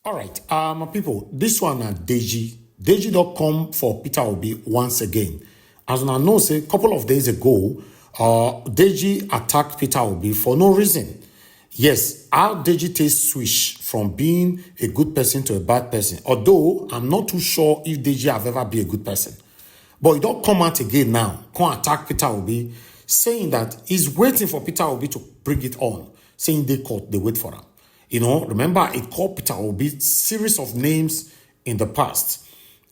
All right, people, this one at Deji. Deji don't come for Peter Obi once again. As I know, say a couple of days ago, Deji attacked Peter Obi for no reason. Yes, how Deji takes switch from being a good person to a bad person. Although I'm not too sure if Deji have ever been a good person. But he don't come out again now, come attack Peter Obi, saying that he's waiting for Peter Obi to bring it on, saying they wait for him. You know, remember, it called Peter Obi series of names in the past.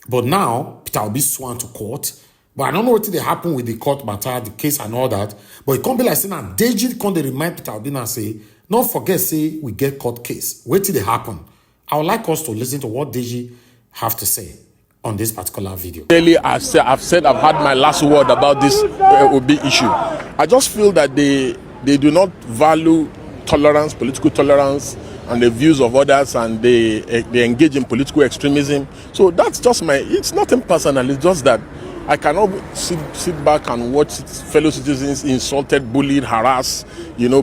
But now, Peter Obi sworn to court. But I don't know what did happen with the court matter, the case and all that. But it can't be like saying that Deji can't remind Peter Obi and say, don't forget, say, we get court case. Wait till it happen. I would like us to listen to what Deji have to say on this particular video. Clearly, I've said I've had my last word about this Obi issue. I just feel that they do not value tolerance, political tolerance, and the views of others, and they engage in political extremism. So that's just it's nothing personal. It's just that I cannot sit back and watch fellow citizens insulted, bullied, harassed,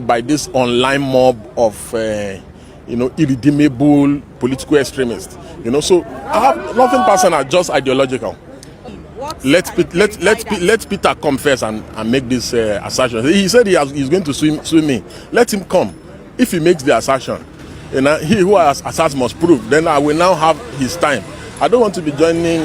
by this online mob of, irredeemable political extremists. So I have nothing personal, just ideological. Let Peter come first and make this assertion. He said he's going to sue me. Let him come. If he makes the assertion, he who has asserts must prove. Then I will now have his time. I don't want to be joining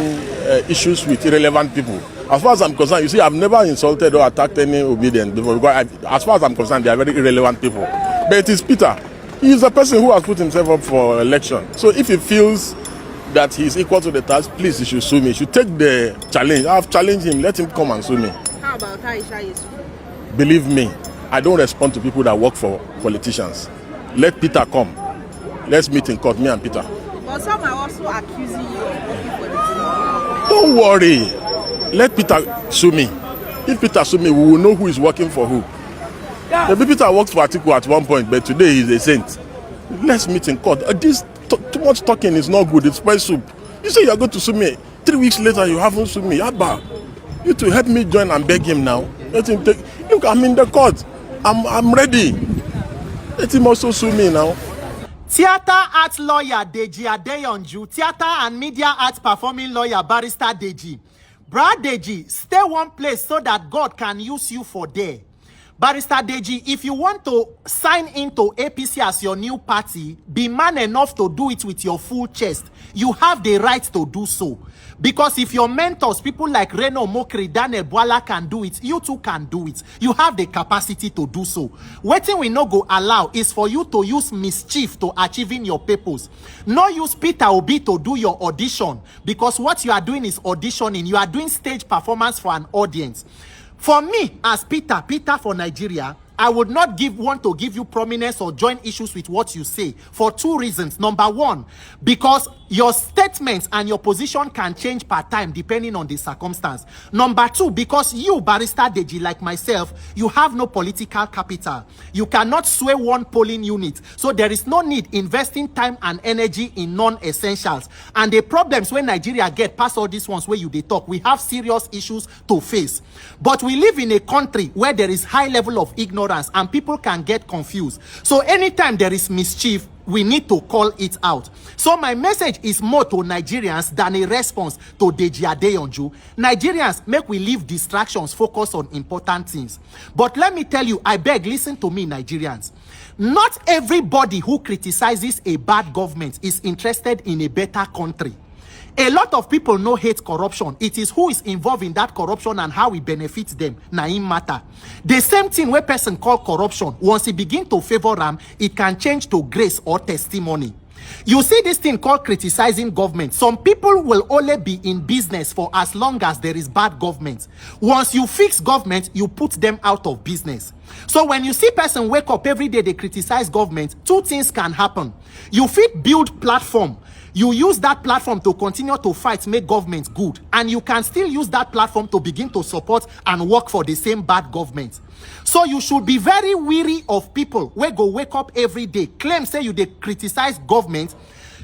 issues with irrelevant people. As far as I'm concerned, you see, I've never insulted or attacked any obedient before, because as far as I'm concerned, they are very irrelevant people. But it is Peter. He is a person who has put himself up for election. So if he feels that he's equal to the task, please, he should sue me. He should take the challenge. I've challenged him. Let him come and sue me. How about NAIJA? Believe me, I don't respond to people that work for politicians. Let Peter come. Let's meet in court, me and Peter. But some are also accusing you of working for the government. Don't worry. Let Peter sue me. If Peter sue me, we will know who is working for who. Maybe Peter worked for Att-ack at one point, but today he's a saint. Let's meet in court. Too much talking is not good. It's spoil soup. You say you're going to sue me. 3 weeks later, you haven't sued me. Abba, you to help me join and beg him now. Let him take. Look, I'm in the court. I'm ready. Let him also sue me now. Theater art lawyer Deji Adeyonju, theater and media art performing lawyer barrister Deji. Brad Deji, stay one place so that God can use you for there. Barrister Deji, if you want to sign into APC as your new party, be man enough to do it with your full chest. You have the right to do so. Because if your mentors, people like Reno Mokri, Daniel Bwala can do it, you too can do it. You have the capacity to do so. Waiting we no go allow is for you to use mischief to achieving your purpose. No use Peter Obi to do your audition, because what you are doing is auditioning. You are doing stage performance for an audience. For me, as Peter for Nigeria, I would not want to give you prominence or join issues with what you say for 2 reasons. Number 1, because your statements and your position can change per time depending on the circumstance. Number 2, because you, Barrister Deji, like myself, you have no political capital. You cannot sway one polling unit. So there is no need investing time and energy in non-essentials. And the problems when Nigeria get past all these ones where they talk, we have serious issues to face. But we live in a country where there is high level of ignorance and people can get confused. So anytime there is mischief, we need to call it out. So my message is more to Nigerians than a response to Deji Adeyonju. Nigerians, make we leave distractions, focus on important things. But let me tell you, I beg, listen to me, Nigerians. Not everybody who criticizes a bad government is interested in a better country. A lot of people no hate corruption. It is who is involved in that corruption and how it benefits them. Naim matter. The same thing where person call corruption, once it begin to favor them, it can change to grace or testimony. You see this thing called criticizing government. Some people will only be in business for as long as there is bad government. Once you fix government, you put them out of business. So when you see person wake up every day, they criticize government, 2 things can happen. You fit build platform. You use that platform to continue to fight, make government good. And you can still use that platform to begin to support and work for the same bad government. So you should be very wary of people who go wake up every day, claim say you they criticize government.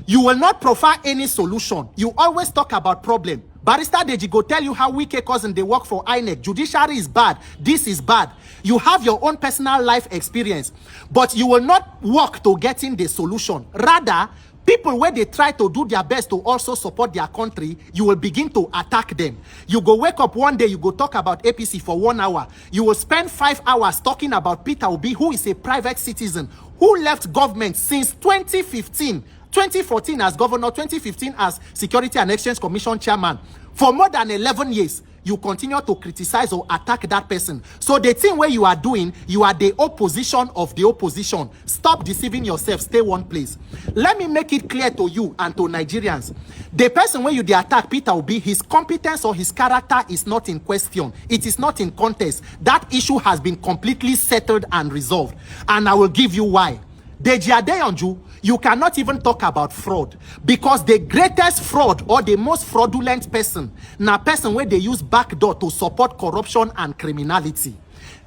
You will not provide any solution. You always talk about problem. Barrister Deji go tell you how wicked cousin they work for INEC. Judiciary is bad. This is bad. You have your own personal life experience, but you will not work to getting the solution. Rather, People where they try to do their best to also support their country, you will begin to attack them. You go wake up one day, you go talk about APC for 1 hour. You will spend 5 hours talking about Peter Obi, who is a private citizen, who left government since 2015. 2014 as governor, 2015 as Security and Exchange Commission chairman. For more than 11 years, you continue to criticize or attack that person. So the thing where you are doing, you are the opposition of the opposition. Stop deceiving yourself. Stay one place. Let me make it clear to you and to Nigerians. The person where you the attack, Peter Obi, his competence or his character is not in question. It is not in contest. That issue has been completely settled and resolved. And I will give you why. Deji Adeyanju, you cannot even talk about fraud, because the greatest fraud or the most fraudulent person na person where they use backdoor to support corruption and criminality.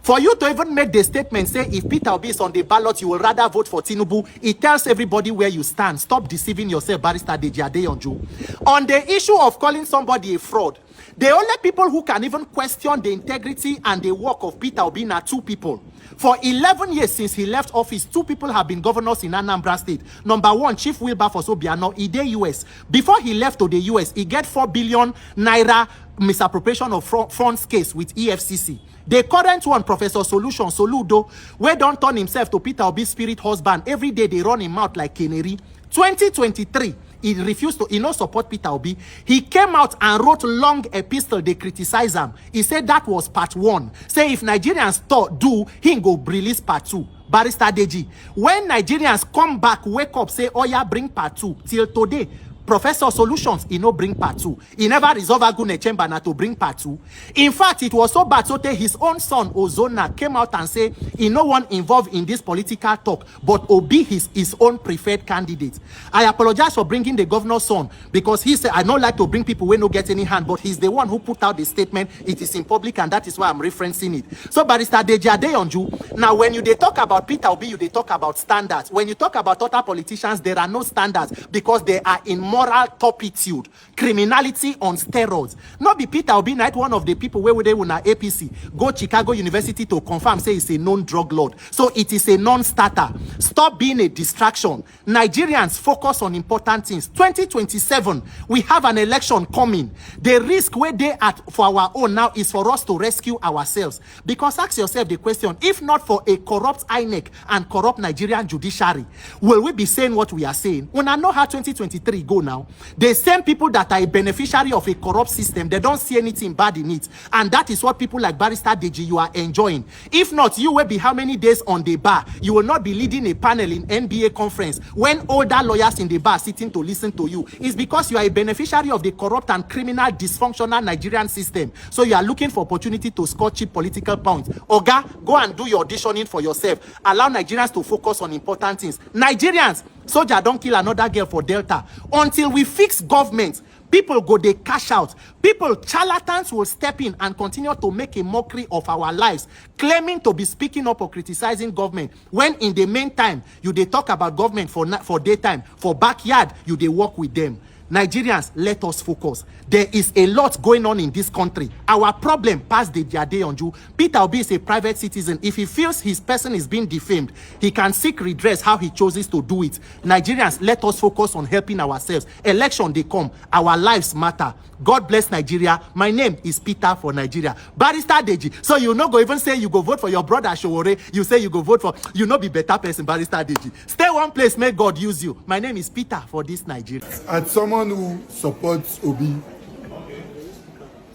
For you to even make the statement, say if Peter Obi is on the ballot, you will rather vote for Tinubu, it tells everybody where you stand. Stop deceiving yourself, Barrister Deji Adeyanju. On the issue of calling somebody a fraud, the only people who can even question the integrity and the work of Peter Obi are 2 people. For 11 years since he left office, 2 people have been governors in Anambra State. Number 1, Chief Wilberforce Obiano, he dey US. Before he left to the US, he get 4 billion naira misappropriation of funds case with EFCC. The current one, Professor Solution Soludo, where don't turn himself to Peter Obi's spirit husband. Every day they run him out like canary. 2023, he refused to, not support Peter Obi. He came out and wrote long epistle, they criticize him. He said that was part 1. Say if Nigerians do, he go release part 2. Barrister Deji, when Nigerians come back, wake up, say, oh yeah, bring part 2. Till today, Professor Solutions, he no bring part 2. He never resolve Agune Chamber na to bring part 2. In fact, it was so bad so his own son, Ozona, came out and say he no one involved in this political talk, but Obi his own preferred candidate. I apologize for bringing the governor's son, because he said, I don't like to bring people who no get any hand, but he's the one who put out the statement. It is in public, and that is why I'm referencing it. So, Barrister Deji Adeyanju, now when they talk about Peter Obi, they talk about standards. When you talk about other politicians, there are no standards, because they are in moral turpitude, criminality on steroids. Not be Peter Obi, not one of the people where they were na APC, go Chicago University to confirm, say it's a known drug lord. So it is a non-starter. Stop being a distraction. Nigerians, focus on important things. 2027, we have an election coming. The risk where they are for our own now is for us to rescue ourselves. Because ask yourself the question, if not for a corrupt INEC and corrupt Nigerian judiciary, will we be saying what we are saying? When I know how 2023 go now, the same people that are a beneficiary of a corrupt system, they don't see anything bad in it. And that is what people like Barrister Deji, you are enjoying. If not, you will be how many days on the bar? You will not be leading a panel in NBA conference when older lawyers in the bar sitting to listen to you. It's because you are a beneficiary of the corrupt and criminal dysfunctional Nigerian system. So you are looking for opportunity to score cheap political points. Oga, go and do your auditioning for yourself. Allow Nigerians to focus on important things. Nigerians, soldier don't kill another girl for Delta. Until we fix government, people go they cash out. People, charlatans will step in and continue to make a mockery of our lives, claiming to be speaking up or criticizing government, when in the meantime, you they talk about government for daytime, for backyard, you they work with them. Nigerians, let us focus. There is a lot going on in this country. Our problem past the Adeyanju. Peter Obi is a private citizen. If he feels his person is being defamed, he can seek redress how he chooses to do it. Nigerians, let us focus on helping ourselves. Election they come. Our lives matter. God bless Nigeria. My name is Peter for Nigeria. Barrister Deji. So you no go even say you go vote for your brother Showore. You say you go vote for, you no be better person, Barrister Deji. Stay one place, may God use you. My name is Peter for this Nigeria. As someone who supports Obi,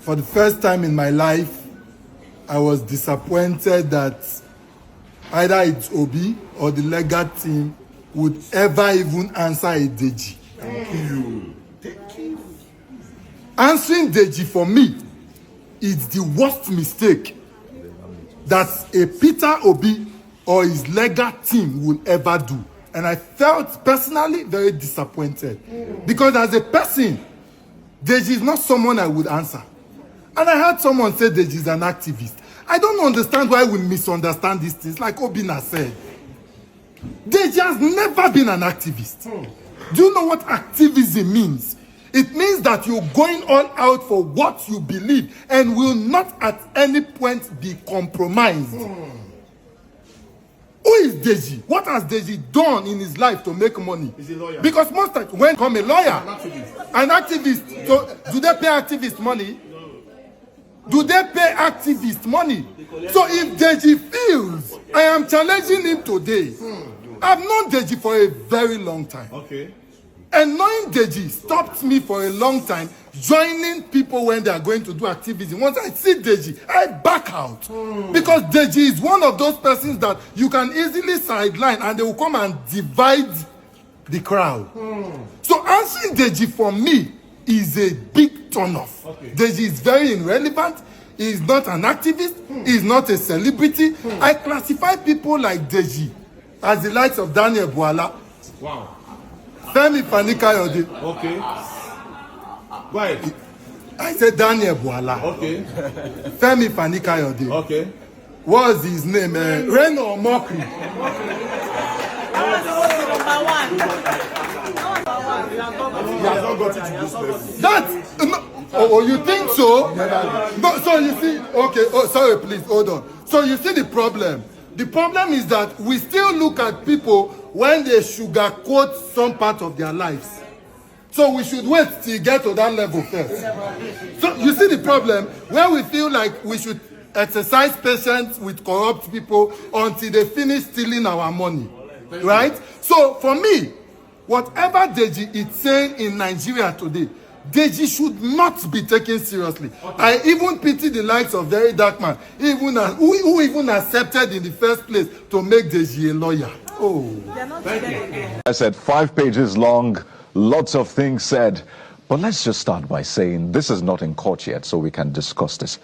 for the first time in my life, I was disappointed that either it's Obi or the legal team would ever even answer a Deji. Thank you. Answering Deji for me is the worst mistake that a Peter Obi or his legal team will ever do. And I felt personally very disappointed. Because as a person, Deji is not someone I would answer. And I heard someone say Deji is an activist. I don't understand why we misunderstand these things, like Obina said. Deji has never been an activist. Do you know what activism means? It means that you're going all out for what you believe and will not at any point be compromised. Who is Deji? What has Deji done in his life to make money? He's a lawyer. Because most times when come a lawyer, an activist, so do they pay activists money? Do they pay activists money? So if Deji feels, I am challenging him today. I've known Deji for a very long time. Okay. And knowing Deji stopped me for a long time joining people when they are going to do activism. Once I see Deji, I back out. Because Deji is one of those persons that you can easily sideline and they will come and divide the crowd. So answering Deji for me is a big turn off. Okay. Deji is very irrelevant. He is not an activist. He is not a celebrity. I classify people like Deji as the likes of Daniel Bwala. Wow. Femi Fani-Kayode. Okay. Go ahead. I said Daniel Bwala. Okay. Femi Fani-Kayode. Okay. What was his name? Rain or Mockery? That oh, you think so? No, so you see, okay, oh, sorry, please, hold on. So you see the problem. The problem is that we still look at people when they sugarcoat some part of their lives. So we should wait till you get to that level first. So you see the problem where we feel like we should exercise patience with corrupt people until they finish stealing our money, right? So for me, whatever Deji is saying in Nigeria today, Deji should not be taken seriously. Okay. I even pity the likes of Very Dark Man, who even accepted in the first place to make Deji a lawyer. Oh, I said 5 pages long, lots of things said. But let's just start by saying this is not in court yet, so we can discuss this.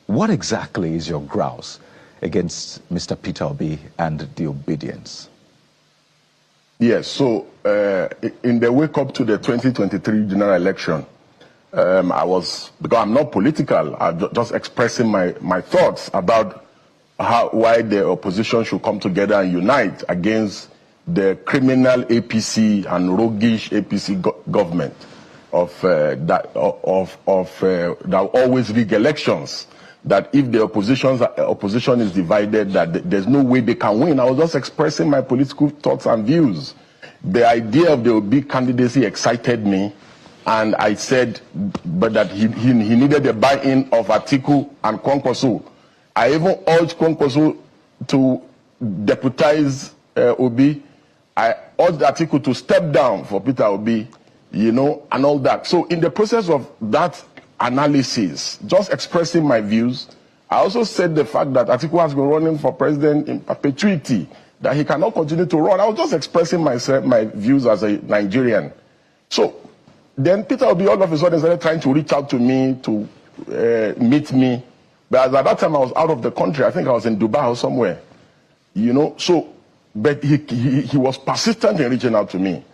What exactly is your grouse against Mr. Peter Obi and the obedience? Yes, so in the wake up to the 2023 general election, because I'm not political, I'm just expressing my thoughts about why the opposition should come together and unite against the criminal APC and roguish APC government that always rig elections. That if the opposition is divided, that there's no way they can win. I was just expressing my political thoughts and views. The idea of the Obi candidacy excited me, and I said, but that he needed the buy-in of Atiku and Kwankwaso. I even urged Kwankwaso to deputize Obi. I urged Atiku to step down for Peter Obi, and all that. So in the process of that analysis, just expressing my views, I also said the fact that Atiku has been running for president in perpetuity, that he cannot continue to run. I was just expressing my views as a Nigerian. So then Peter Obi all of a sudden started trying to reach out to me to meet me. But at that time I was out of the country. I think I was in Dubai or somewhere. So, but he was persistent in reaching out to me.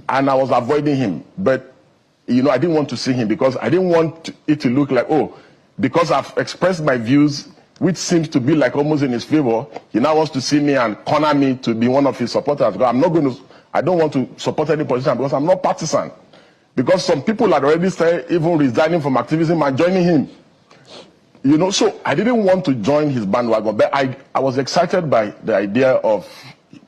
And I was avoiding him. But I didn't want to see him because I didn't want it to look like, oh, because I've expressed my views, which seems to be like almost in his favor, he now wants to see me and corner me to be one of his supporters. I don't want to support any position because I'm not partisan. Because some people had already started even resigning from activism and joining him. So I didn't want to join his bandwagon, but I was excited by the idea of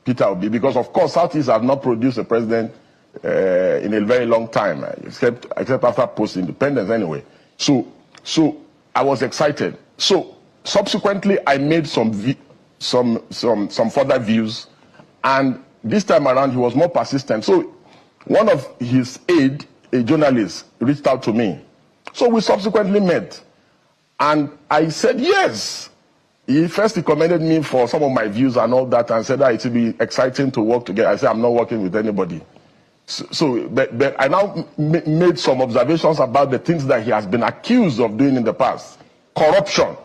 Peter Obi because, of course, Southeast has not produced a president in a very long time, except after post-independence anyway. So I was excited. So subsequently, I made some further views, and this time around he was more persistent. So one of his aides, a journalist, reached out to me. So we subsequently met, and I said yes. He commended me for some of my views and all that, and said that it would be exciting to work together. I said I'm not working with anybody. But I now made some observations about the things that he has been accused of doing in the past. Corruption.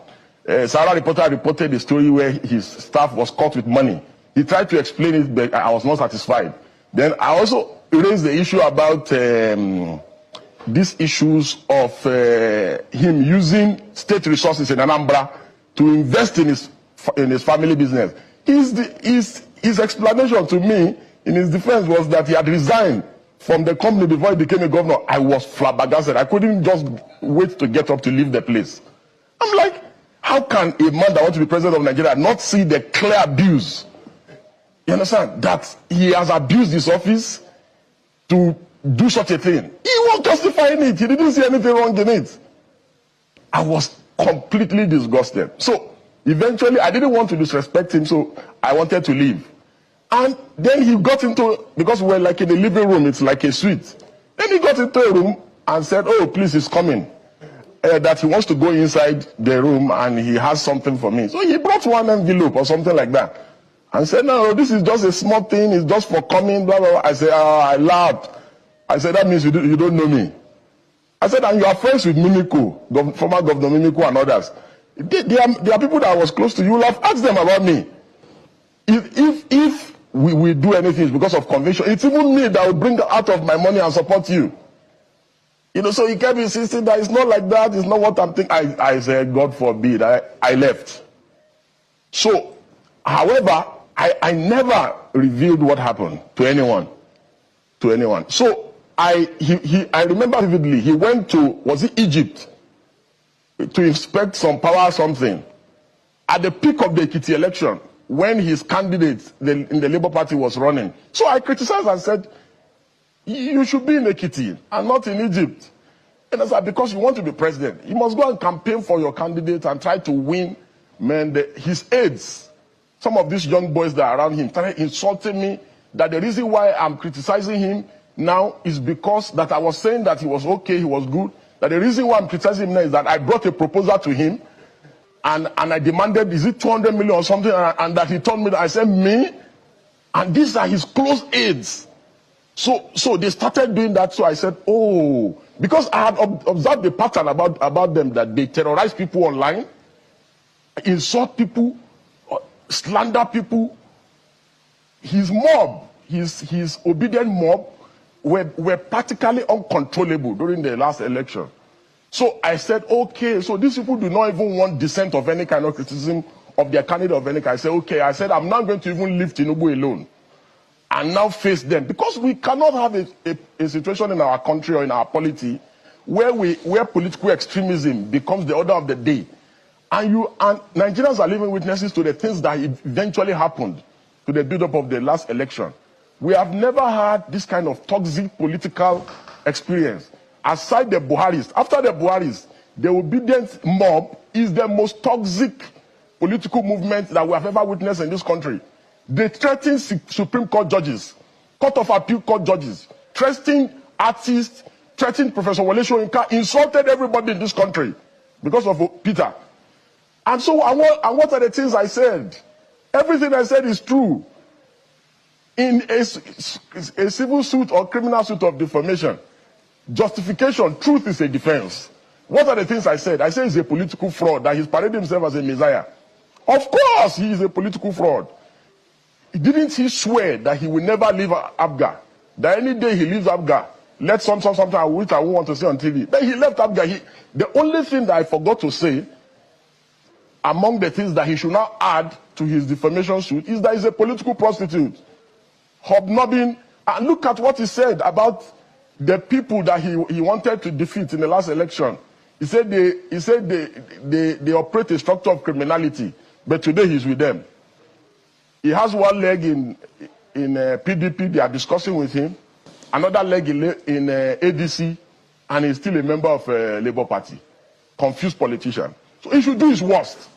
Sarah reporter reported the story where his staff was caught with money. He tried to explain it, but I was not satisfied. Then I also raised the issue about these issues of him using state resources in Anambra to invest in his family business. His explanation to me in his defense was that he had resigned from the company before he became a governor. I was flabbergasted. I couldn't just wait to get up to leave the place. I'm like, how can a man that wants to be president of Nigeria not see the clear abuse You understand? That he has abused his office to do such a thing. He won't justify it. He didn't see anything wrong in it. I was completely disgusted. So eventually, I didn't want to disrespect him, so I wanted to leave. And then he got into, because we're like in the living room, it's like a suite. Then he got into a room and said, oh, please, he's coming. That he wants to go inside the room and he has something for me. So he brought one envelope or something like that. And said, no, this is just a small thing. It's just for coming, blah, blah, blah. I said, I laughed. I said, that means you don't know me. I said, and you are friends with Mimiko, former Governor Mimiko and others. There are people that was close to you. You'll have asked them about me. If we do anything, it's because of conviction. It's even me that will bring out of my money and support you. You know, so he kept insisting that it's not like that, it's not what I'm thinking. I said, God forbid, I left. So, however, I never revealed what happened to anyone. So, I remember vividly, he went to, was it Egypt? To inspect some power or something. At the peak of the Ekiti election, when his candidate in the Labour Party was running. So I criticized and said, you should be in Ekiti and not in Egypt. And I said, because you want to be president, you must go and campaign for your candidate and try to win. Man, his aides, some of these young boys that are around him, started insulting me that the reason why I'm criticizing him now is because that I was saying that he was okay, he was good. That the reason why I'm criticizing him now is that I brought a proposal to him and I demanded, is it 200 million or something? And that he told me that. I said, me? And these are his close aides. So they started doing that. So I said, oh, because I had observed the pattern about them, that they terrorize people online, insult people, slander people. His mob, his obedient mob were practically uncontrollable during the last election. So I said, okay, so these people do not even want dissent of any kind of criticism of their candidate of any kind. I said, okay, I'm not going to even leave Tinubu alone and now face them, because we cannot have a situation in our country or in our polity where political extremism becomes the order of the day. And Nigerians are living witnesses to the things that eventually happened to the build-up of the last election. We have never had this kind of toxic political experience. Aside the Buharis, after the Buharis, the obedient mob is the most toxic political movement that we have ever witnessed in this country. They threaten Supreme Court judges, Court of Appeal Court judges, threatening artists, threatening Professor Wole Soyinka, insulted everybody in this country because of Peter. And so, what are the things I said? Everything I said is true. In a civil suit or criminal suit of defamation, justification, truth is a defense. What are the things I said? I said he's a political fraud, that he's parading himself as a messiah. Of course he is a political fraud. Didn't he swear that he will never leave Abga? That any day he leaves Abga, let something which I won't want to say on TV. Then he left Abga. The only thing that I forgot to say, among the things that he should now add to his defamation suit, is that he's a political prostitute. Hobnobbing. And look at what he said about the people that he wanted to defeat in the last election. He said they operate a structure of criminality, but today he's with them. He has one leg in PDP, they are discussing with him, another leg in ADC, and he's still a member of Labour Party. Confused politician. So he should do his worst.